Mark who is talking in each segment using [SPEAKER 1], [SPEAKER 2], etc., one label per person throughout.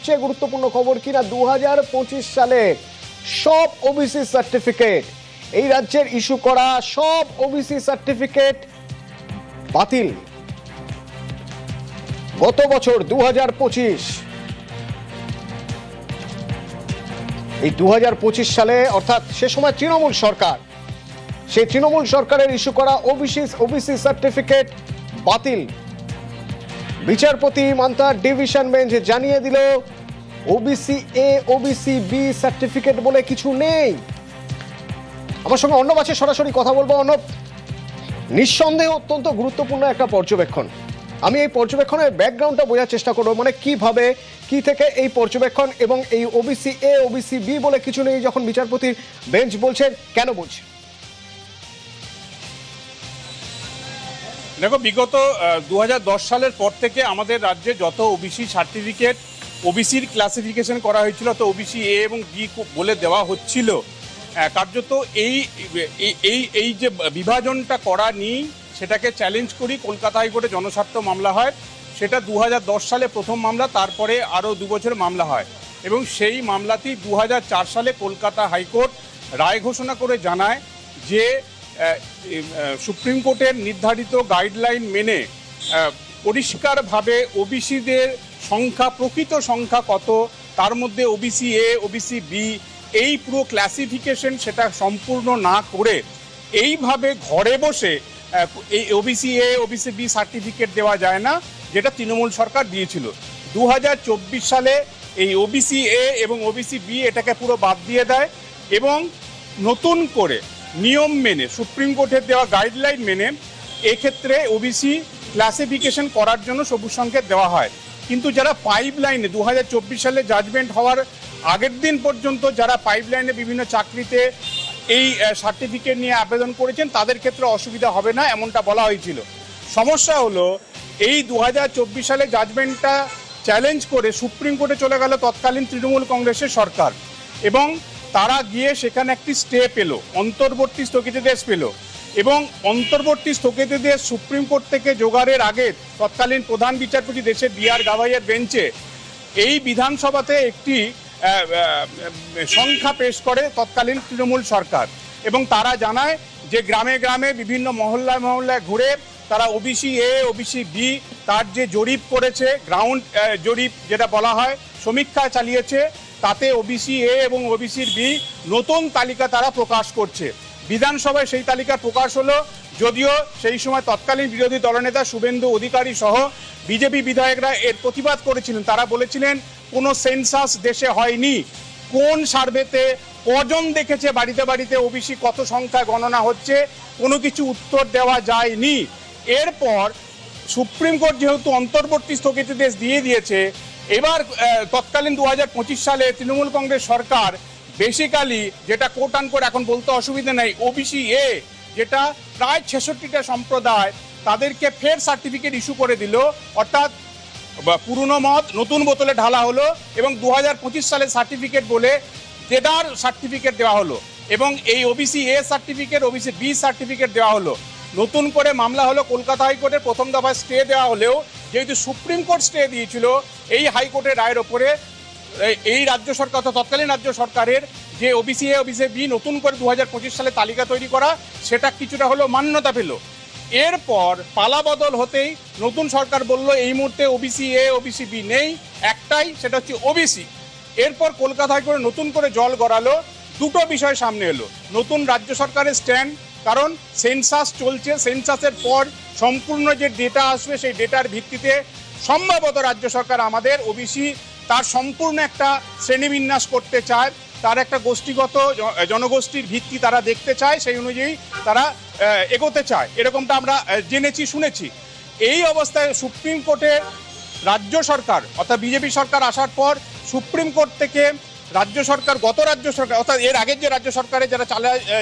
[SPEAKER 1] সবচেয়ে গুরুত্বপূর্ণ খবর কিনা 2025 সালে সব ওবিসি সার্টিফিকেট, এই রাজ্যের ইস্যু করা সব ওবিসি সার্টিফিকেট বাতিল। গত বছর 2025, এই 2025 সালে অর্থাৎ সে সময় তৃণমূল সরকার, সেই তৃণমূল সরকারের ইস্যু করা ওবিসি সার্টিফিকেট বাতিল। বিচারপতি মান্তার ডিভিশন বেঞ্চ জানিয়ে দিল OBC A OBC B certificate বলে কিছু নেই। আমার সঙ্গে অর্ণব আছে, সরাসরি কথা বলবো। অর্ণব, নিঃসন্দেহে অত্যন্ত গুরুত্বপূর্ণ একটা পর্যবেক্ষণ। আমি এই পর্যবেক্ষণের ব্যাকগ্রাউন্ডটা বোঝার চেষ্টা করবো, মানে কিভাবে কি থেকে এই পর্যবেক্ষণ এবং এই ওবিসি এ ওবিসি বি বলে কিছু নেই যখন বিচারপতির বেঞ্চ বলছেন, কেন বলছে?
[SPEAKER 2] দেখো, বিগত 2010 সালের পর থেকে আমাদের রাজ্যে যত ওবিসি সার্টিফিকেট, ওবিসির ক্লাসিফিকেশন করা হয়েছিল, তো ওবিসি এ এবং বি বলে দেওয়া হচ্ছিল। কার্যত এই যে বিভাজনটা করা নিয়ে সেটাকে চ্যালেঞ্জ করি কলকাতা হাইকোর্টে জনস্বার্থ মামলা হয়। সেটা 2010 সালে প্রথম মামলা, তারপরে আরও 2 বছর মামলা হয় এবং সেই মামলাতেই 2004 সালে কলকাতা হাইকোর্ট রায় ঘোষণা করে জানায় যে সুপ্রিম কোর্টের নির্ধারিত গাইডলাইন মেনে পরিষ্কারভাবে ওবিসিদের সংখ্যা, প্রকৃত সংখ্যা কত, তার মধ্যে ওবিসি এ ওবিসি বি এই পুরো ক্লাসিফিকেশন সেটা সম্পূর্ণ না করে এইভাবে ঘরে বসে এই OBC A OBC B certificate দেওয়া যায় না, যেটা তৃণমূল সরকার দিয়েছিল। 2024 সালে এই ওবিসি এ এবং ওবিসি বি এটাকে পুরো বাদ দিয়ে দেয় এবং নতুন করে নিয়ম মেনে, সুপ্রিম কোর্টের দেওয়া গাইডলাইন মেনে এক্ষেত্রে ওবিসি ক্লাসিফিকেশন করার জন্য সবুজ সংকেত দেওয়া হয়। কিন্তু যারা পাইপলাইনে 2024 সালে জাজমেন্ট হওয়ার আগের দিন পর্যন্ত যারা পাইপলাইনে বিভিন্ন চাকরিতে এই সার্টিফিকেট নিয়ে আবেদন করেছেন, তাদের ক্ষেত্রে অসুবিধা হবে না, এমনটা বলা হয়েছিল। সমস্যা হলো এই 2024 সালে জাজমেন্টটা চ্যালেঞ্জ করে সুপ্রিম কোর্টে চলে গেল তৎকালীন তৃণমূল কংগ্রেসের সরকার এবং তারা গিয়ে সেখানে একটি স্টে পেল, অন্তর্বর্তী স্থগিতাদেশ পেল এবং অন্তর্বর্তী স্থগিতাদেশ সুপ্রিম কোর্ট থেকে জোগাড়ের আগে তৎকালীন প্রধান বিচারপতি দেশের বি.আর. গাভাইয়ের বেঞ্চে এই বিধানসভাতে একটি সংখ্যা পেশ করে তৎকালীন তৃণমূল সরকার এবং তারা জানায় যে গ্রামে গ্রামে বিভিন্ন মহল্লায় মহল্লায় ঘুরে তারা ওবিসি এ ওবিসি বি তার যে জরিপ করেছে, গ্রাউন্ড জরিপ যেটা বলা হয়, সমীক্ষা চালিয়েছে, তাতে ওবিসি এ এবং ওবিসির বি নতুন তালিকা তারা প্রকাশ করছে। বিধানসভায় সেই তালিকা প্রকাশ হলো, যদিও সেই সময় তৎকালীন বিরোধী দলনেতা শুভেন্দু অধিকারী সহ বিজেপি বিধায়করা এর প্রতিবাদ করেছিলেন। তারা বলেছিলেন কোনো সেন্সাস দেশে হয়নি, কোন সার্ভেতে কজন দেখেছে বাড়িতে বাড়িতে ওবিসি কত সংখ্যায় গণনা হচ্ছে, কোনো কিছু উত্তর দেওয়া যায়নি। এরপর সুপ্রিম কোর্ট যেহেতু অন্তর্বর্তী স্থগিতাদেশ দিয়ে দিয়েছে, এবার তৎকালীন 2025 সালে তৃণমূল কংগ্রেস সরকার বেসিক্যালি, যেটা কোট আনকোট এখন বলতে অসুবিধা নেই, ওবিসি এ যেটা প্রায় 66টা সম্প্রদায়, তাদেরকে ফের সার্টিফিকেট ইস্যু করে দিল, অর্থাৎ পুরনো মদ নতুন বোতলে ঢালা হলো এবং 2025 সালে সার্টিফিকেট বলে দেদার সার্টিফিকেট দেওয়া হলো এবং এই OBC A certificate OBC B certificate দেওয়া হলো। নতুন করে মামলা হলো, কলকাতা হাইকোর্টের প্রথম দফায় স্টে দেওয়া হলেও যেহেতু সুপ্রিম কোর্ট স্টে দিয়েছিল এই হাইকোর্টের রায়ের ওপরে, এই রাজ্য সরকার তৎকালীন রাজ্য সরকারের যে ওবিসি এ ওবিসি বি নতুন করে 2025 সালে তালিকা তৈরি করা, সেটা কিছুটা হলো মান্যতা পেল। এরপর পালা বদল হতেই নতুন সরকার বলল এই মুহূর্তে ওবিসি এ ওবিসি বি নেই, একটাই, সেটা হচ্ছে ওবিসি। এরপর কলকাতা হাইকোর্টে নতুন করে জল গড়ালো, দুটো বিষয় সামনে এলো। নতুন রাজ্য সরকারের স্ট্যান্ড, কারণ সেন্সাস চলছে, সেন্সাসের পর সম্পূর্ণ যে ডেটা আসবে সেই ডেটার ভিত্তিতে সম্ভবত রাজ্য সরকার আমাদের ওবিসি তার সম্পূর্ণ একটা শ্রেণীবিন্যাস করতে চায়, তার একটা গোষ্ঠীগত জনগোষ্ঠীর ভিত্তি তারা দেখতে চায়, সেই অনুযায়ী তারা এগোতে চায়, এরকমটা আমরা জেনেছি শুনেছি। এই অবস্থায় সুপ্রিম কোর্টের রাজ্য সরকার অর্থাৎ বিজেপি সরকার আসার পর সুপ্রিম কোর্ট থেকে রাজ্য সরকার, গত রাজ্য সরকার অর্থাৎ এর আগের যে রাজ্য সরকারে যারা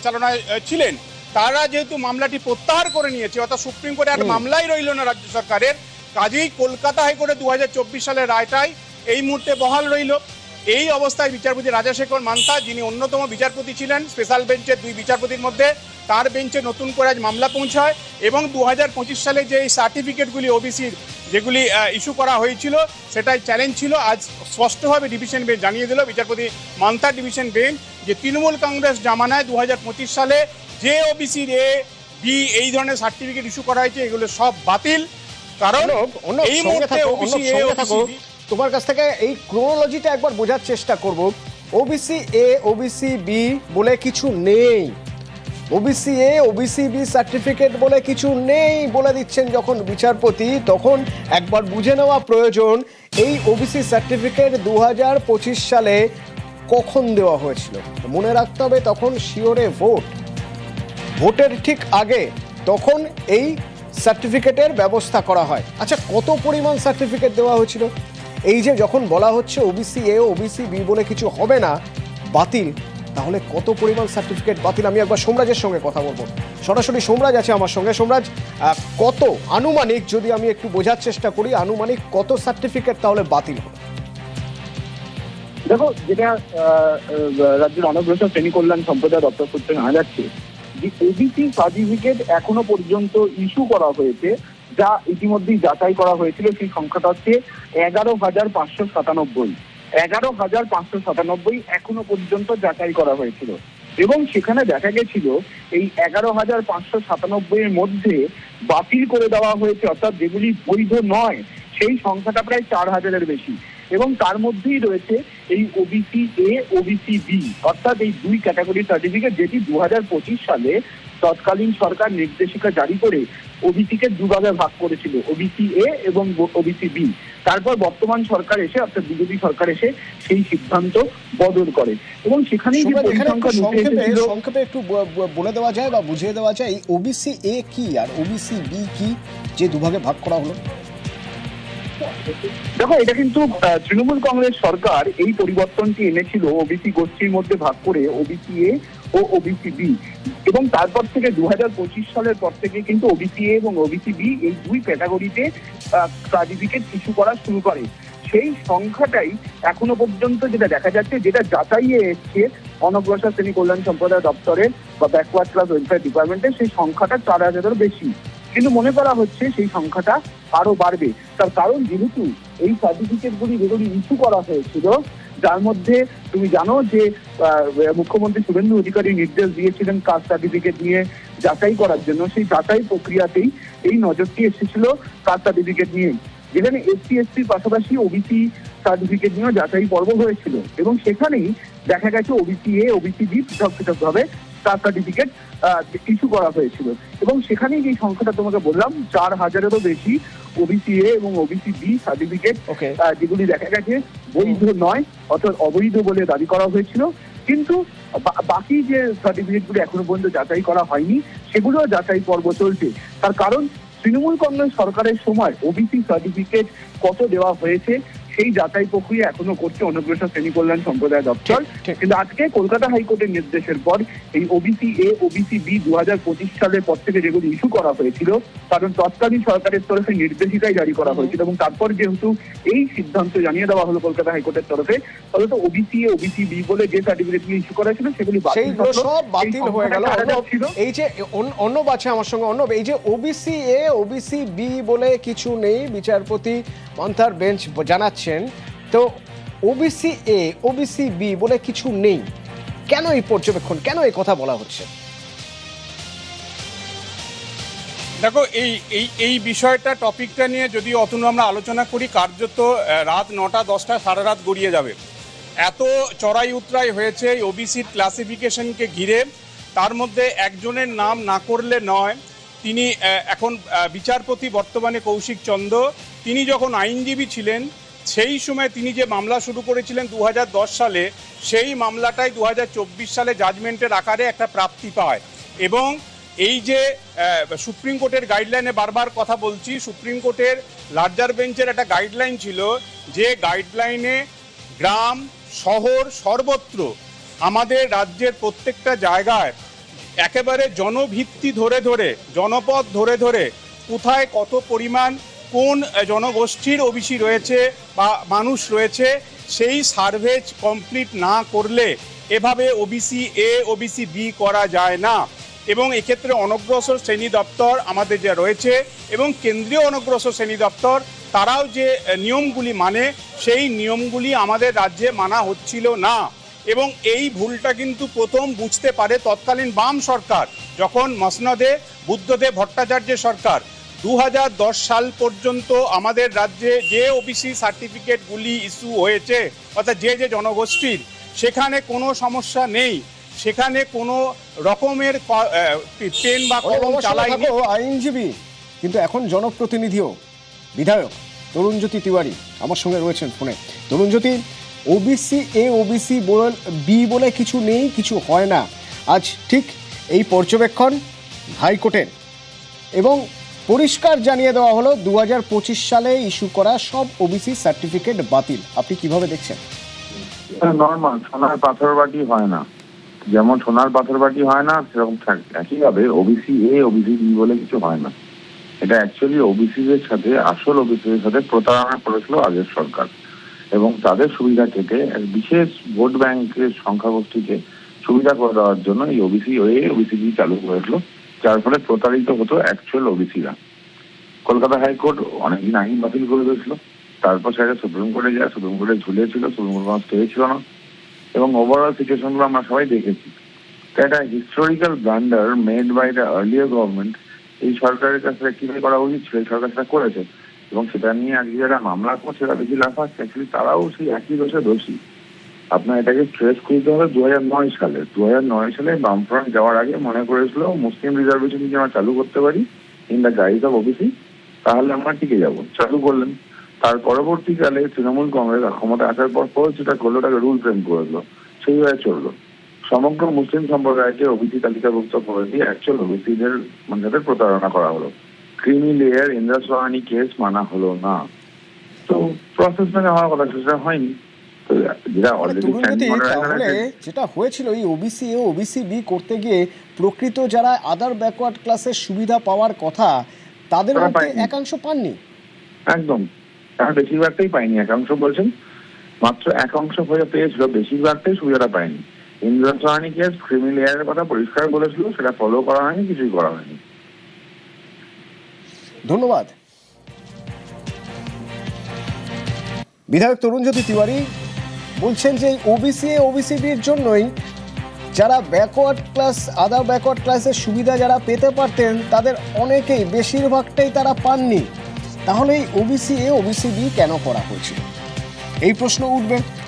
[SPEAKER 2] চালনায় ছিলেন, তারা যেহেতু মামলাটি প্রত্যাহার করে নিয়েছে, অর্থাৎ সুপ্রিম কোর্টে আর মামলাই রইল না রাজ্য সরকারের, কাজেই কলকাতা হাইকোর্টে 2024 সালের রায়টাই এই মুহূর্তে বহাল রইল। এই অবস্থায় বিচারপতি রাজাশেখর মান্তা, যিনি অন্যতম বিচারপতি ছিলেন স্পেশাল বেঞ্চের 2 বিচারপতির মধ্যে, তার বেঞ্চে নতুন করে আজ মামলা পৌঁছায় এবং 2025 সালে যে এই সার্টিফিকেটগুলি ওবিসির যেগুলি ইস্যু করা হয়েছিল সেটাই চ্যালেঞ্জ ছিল। আজ স্পষ্টভাবে ডিভিশন বেঞ্চ জানিয়ে দিল, বিচারপতি মান্তার ডিভিশন বেঞ্চ, যে তৃণমূল কংগ্রেস জামানায় 2025 সালে যে ওবিসির এ বি এই ধরনের সার্টিফিকেট ইস্যু করা হয়েছে এগুলো সব বাতিল। কারণ এই মুহূর্তে ওবিসি এ ওবিসি বি,
[SPEAKER 1] তোমার কাছ থেকে এই ক্রোনোলজিটা একবার বোঝার চেষ্টা করব। ওবিসি এ ওবিসি বি বলে কিছু নেই, OBC A OBC B certificate বলে কিছু নেই বলে দিচ্ছেন যখন বিচারপতি, তখন একবার বুঝে নেওয়া প্রয়োজন এই ওবিসি সার্টিফিকেট 2025 সালে কখন দেওয়া হয়েছিল। মনে রাখতে হবে তখন শিওরে ভোটের ঠিক আগে তখন এই সার্টিফিকেটের ব্যবস্থা করা হয়। আচ্ছা, কত পরিমাণ সার্টিফিকেট দেওয়া হয়েছিল? এই যে যখন বলা হচ্ছে ওবিসি এ ওবিসি বি বলে কিছু হবে না, বাতিল, তাহলে কত পরিমাণ সার্টিফিকেট বাতিল? আমি একবার সোমরাজের সঙ্গে কথা বলবো, সরাসরি সোমরাজ আছে আমার সঙ্গে। সোমরাজ, কত আনুমানিক, যদি আমি একটু বোঝার চেষ্টা করি, আনুমানিক কত সার্টিফিকেট তাহলে বাতিল হবে?
[SPEAKER 3] দেখো, যেটা রাজ্যের অনগ্রসর শ্রেণী কল্যাণ সম্প্রদায় দপ্তর সূত্রে জানা যাচ্ছে যে ওবিসি সার্টিফিকেট এখনো পর্যন্ত ইস্যু করা হয়েছে, যা ইতিমধ্যেই যাচাই করা হয়েছিল, সেই সংখ্যাটা হচ্ছে 11,597। 11,597 এখনো পর্যন্ত যাচাই করা হয়েছিল, এবং সেখানে দেখা গেছিল এই 11,597 এর মধ্যে বাতিল করে দেওয়া হয়েছে, অর্থাৎ যেগুলি বৈধ নয় সেই সংখ্যাটা প্রায় 4,000-এর বেশি। এবং তার মধ্যেই রয়েছে এই ওবিসি এ ওবিসি বি, অর্থাৎ এই দুই ক্যাটাগরি সার্টিফিকেট, যেটি 2025 সালে তৎকালীন সরকার নির্দেশিকা জারি করে ওবিসিকে দুভাগে ভাগ করেছিল, ওবিসি এ এবং ওবিসি বি। তারপর বর্তমান সরকার এসে, অর্থাৎ বিজেপি সরকার এসে সেই সিদ্ধান্ত বদল করে, এবং সেখানেই যে পরিসংখ্যান উঠে এসেছিল।
[SPEAKER 1] সংক্ষেপে একটু বলে দেওয়া যায় বা বুঝিয়ে দেওয়া যায় এই ওবিসি এ কি আর ওবিসি বি কি, যে দুভাগে ভাগ করা হলো?
[SPEAKER 3] দেখো, এটা কিন্তু তৃণমূল কংগ্রেস সরকার এই পরিবর্তনটি এনেছিল ওবিসি গোষ্ঠীর মধ্যে ভাগ করে ওবিসি এ ও ওবিসি বি, এবং তারপর থেকে 2025 সালের পর থেকে কিন্তু ওবিসি এ এবং ওবিসি বি এই দুই ক্যাটাগরিতে সার্টিফিকেট ইস্যু করা শুরু করে। সেই সংখ্যাটাই এখনো পর্যন্ত যেটা দেখা যাচ্ছে, যেটা যাচাইয়ে এসছে অনগ্রসর শ্রেণী কল্যাণ সম্প্রদায় দপ্তরের বা ব্যাকওয়ার্ড ক্লাস ওয়েলফেয়ার ডিপার্টমেন্টের, সেই সংখ্যাটা 4,000-এর বেশি। কিন্তু মনে করা হচ্ছে সেই সংখ্যাটা আরো বাড়বে, তার কারণ যেহেতু এই সার্টিফিকেটগুলি যেগুলি ইস্যু করা হয়েছিল, যার মধ্যে তুমি জানো যে মুখ্যমন্ত্রী শুভেন্দু অধিকারী নির্দেশ দিয়েছিলেন কাস্ট সার্টিফিকেট নিয়ে যাচাই করার জন্য, সেই যাচাই প্রক্রিয়াতেই এই নজরটি এসেছিল কাস্ট সার্টিফিকেট নিয়ে, যেখানে এসসি এসটির পাশাপাশি ওবিসি সার্টিফিকেট নিয়েও যাচাই পর্ব হয়েছিল, এবং সেখানেই দেখা গেছে ওবিসি এ ওবিসি বি পৃথক পৃথক ভাবে কাস্ট সার্টিফিকেট ইস্যু করা হয়েছিল, এবং সেখানেই যে সংখ্যাটা তোমাকে বললাম 4,000-এরও বেশি ওবিসি এ এবং ওবিসি বি সার্টিফিকেট যেগুলি দেখা গেছে বৈধ নয়, অর্থাৎ অবৈধ বলে দাবি করা হয়েছিল। কিন্তু বাকি যে সার্টিফিকেটগুলো এখনো পর্যন্ত যাচাই করা হয়নি, সেগুলো যাচাই পর্ব চলছে। তার কারণ তৃণমূল কংগ্রেস সরকারের সময় ওবিসি সার্টিফিকেট কত দেওয়া হয়েছে সেই যাচাই প্রক্রিয়া এখনো করছে অনগ্রসর শ্রেণী কল্যাণ সম্প্রদায় দপ্তর। কিন্তু আজকে কলকাতা হাইকোর্টের নির্দেশের পর এই ওবিসি এ ওবিসি বি 2025 সালের পর থেকে যেগুলো ইস্যু করা হয়েছিল, কারণ তৎকালীন সরকারের তরফে নির্দেশিকাই জারি করা হয়েছিল, এবং তারপর যেহেতু এই সিদ্ধান্ত জানিয়ে দেওয়া হলো কলকাতা হাইকোর্টের তরফে, ফলে তো ওবিসি এ ওবিসি বি বলে যে সার্টিফিকেটগুলো ইস্যু করা ছিল সেগুলি
[SPEAKER 1] সব বাতিল হয়ে গেল। এই যে অন্য বাচ্চা আমার সঙ্গে অন্য, এই যে ওবিসি এ ওবিসি বি বলে কিছু নেই, বিচারপতি মান্থার বেঞ্চ জানাচ্ছেন, তো ওবিসি এ ওবিসি বি বলে কিছু নেই, কেন এই পর্যবেক্ষণ, কেন এই কথা বলা হচ্ছে?
[SPEAKER 2] দেখো, এই বিষয়টা টপিকটা নিয়ে যদি অতনু আমরা আলোচনা করি, কার্যত রাত 9টা 10টা সারা রাত গড়িয়ে যাবে। এত চড়াই উতরাই হয়েছে এই ওবিসির ক্লাসিফিকেশনকে ঘিরে, তার মধ্যে একজনের নাম না করলে নয়। তিনি এখন বিচারপতি বর্তমানে কৌশিক চন্দ্র, তিনি যখন আইনজীবী ছিলেন সেই সময় তিনি যে মামলা শুরু করেছিলেন 2010 সালে, সেই মামলাটাই 2024 সালে জাজমেন্টের আকারে একটা প্রাপ্তি পায়। এবং এই যে সুপ্রিম কোর্টের গাইডলাইনে বারবার কথা বলছি, সুপ্রিম কোর্টের লার্জার বেঞ্চের একটা গাইডলাইন ছিল, যে গাইডলাইনে গ্রাম শহর সর্বত্র আমাদের রাজ্যের প্রত্যেকটা জায়গায় একেবারে জনভিত্তি ধরে ধরে, জনপদ ধরে ধরে কোথায় কত পরিমাণ কোন জনগোষ্ঠীর ওবিসি রয়েছে বা মানুষ রয়েছে, সেই সার্ভে কমপ্লিট না করলে এভাবে ওবিসি এ ওবিসি বি করা যায় না। এবং এক্ষেত্রে অনগ্রসর শ্রেণী দপ্তর আমাদের যে রয়েছে এবং কেন্দ্রীয় অনগ্রসর শ্রেণী দপ্তর তারাও যে নিয়মগুলি মানে সেই নিয়মগুলি আমাদের রাজ্যে মানা হচ্ছিল না। এবং এই ভুলটা কিন্তু প্রথম বুঝতে পারে তৎকালীন বাম সরকার, যখন মসনদে বুদ্ধদেব ভট্টাচার্যের সরকার 2010 সাল পর্যন্ত আমাদের রাজ্যে যে ওবিসি সার্টিফিকেটগুলি ইস্যু হয়েছে, অর্থাৎ যে যে জনগোষ্ঠীর, সেখানে কোনো সমস্যা নেই, সেখানে কোনো রকমের পেন বা কলম চালায়নি।
[SPEAKER 1] আইনজীবী কিন্তু এখন জনপ্রতিনিধিও, বিধায়ক তরুণজ্যোতি তিওয়ারি আমার সঙ্গে রয়েছেন ফোনে। Tarunjyoti, OBC A OBC B বলে কিছু নেই, কিছু হয় না, আজ ঠিক এই পর্যবেক্ষণ হাইকোর্টের এবং পরিষ্কার জানিয়ে দেওয়া হলো 2025 সালে ইস্যু করা সব ওবিসি সার্টিফিকেট বাতিল। আপনি কিভাবে দেখছেন?
[SPEAKER 4] নর্মাল সোনার পাথর বাটি হয় না, যেমন সোনার পাথর বাটি হয় না সেরকম থাকে। একইভাবে ওবিসি এ ওবিসি বি বলে কিছু হয় না। এটা অ্যাকচুয়ালি ওবিসিদের সাথে, আসল ওবিসিদের সাথে প্রতারণা করেছিল আগের সরকার এবং তাদের সুবিধা থেকে এক বিশেষ ভোট ব্যাংকের সংখ্যাগোষ্ঠীকে সুবিধা করে দেওয়ার জন্য এই ওবিসি এ ওবিসি বি চালু করেছিল, যার ফলে প্রতারিত হতো অ্যাকচুয়াল ওবিসিরা। কলকাতা হাইকোর্ট অনেকদিন আইন বাতিল করে দিয়েছিল, তারপর সেটা সুপ্রিম কোর্টে যায়, সুপ্রিম কোর্টে ঝুলিয়েছিল, সুপ্রিম কোর্ট কোনো স্টে ছিল না এবং ওভারঅল সিচুয়েশনগুলো আমরা সবাই দেখেছি। তো এটা historical blunder made by the earlier government. এই সরকারের কাছে রেক্টিফাই করা উচিত ছিল, এই সরকার সেটা করেছে এবং সেটা নিয়ে আজকে যারা মামলা করছে তারা বেশি লাফাচ্ছে, অ্যাকচুয়ালি তারাও সেই একই দোষে দোষী। আপনার এটাকে স্ট্রেস করতে হবে 2009 সালে। 2009 সালে বামফ্রন্ট যাওয়ার আগে মনে করেছিল মুসলিম রিজার্ভেশন যদি আমরা চালু করতে পারি in the guys of OBC, তাহলে আমরা টিকে যাবো। চালু করলেন, তার পরবর্তীকালে তৃণমূল কংগ্রেস ক্ষমতা আসার পর যেটা করলো, ওটাকে রুল ফ্রেম করে দিল, সেইভাবে চললো। সমগ্র মুসলিম সম্প্রদায়কে ওবিসি তালিকাভুক্ত করে দিয়ে অ্যাকচুয়াল ওবিসিদের মানে প্রতারণা করা হলো। Creamy layer Indra Sohani case মানা হলো না, তো প্রসেস মানে হওয়ার কথা সেটা হয়নি। তো যেটা অলরেডি
[SPEAKER 1] তাহলে যেটা হয়েছিল, এই ওবিসি এ ওবিসি বি করতে গিয়ে প্রকৃত যারা আদার ব্যাকওয়ার্ড ক্লাসের সুবিধা পাওয়ার কথা তাদের মধ্যে একাংশ পাননি।
[SPEAKER 4] একদম, তারা বেশিরভাগটাই পায়নি। একাংশ বলছেন মাত্র একাংশ হয়ে পেয়েছিল, বেশিরভাগটাই সুবিধাটা পায়নি। ইন্দ্রা সোহানি কেস ক্রিমি লেয়ারের কথা পরিষ্কার বলেছিল, সেটা ফলো করা হয়নি, কিছুই করা হয়নি।
[SPEAKER 1] ধন্যবাদ। বিধায়ক তরুণজ্যোতি তিওয়ারি বলছেন যে ওবিসি এ ওবিসি বির জন্যই যারা ব্যাকওয়ার্ড ক্লাস, আদার ব্যাকওয়ার্ড ক্লাসের সুবিধা যারা পেতে পারতেন তাদের অনেকেই, বেশিরভাগটাই তারা পাননি। তাহলে এই ওবিসি এ ওবিসি বি কেন করা হয়েছিল, এই প্রশ্ন উঠবে।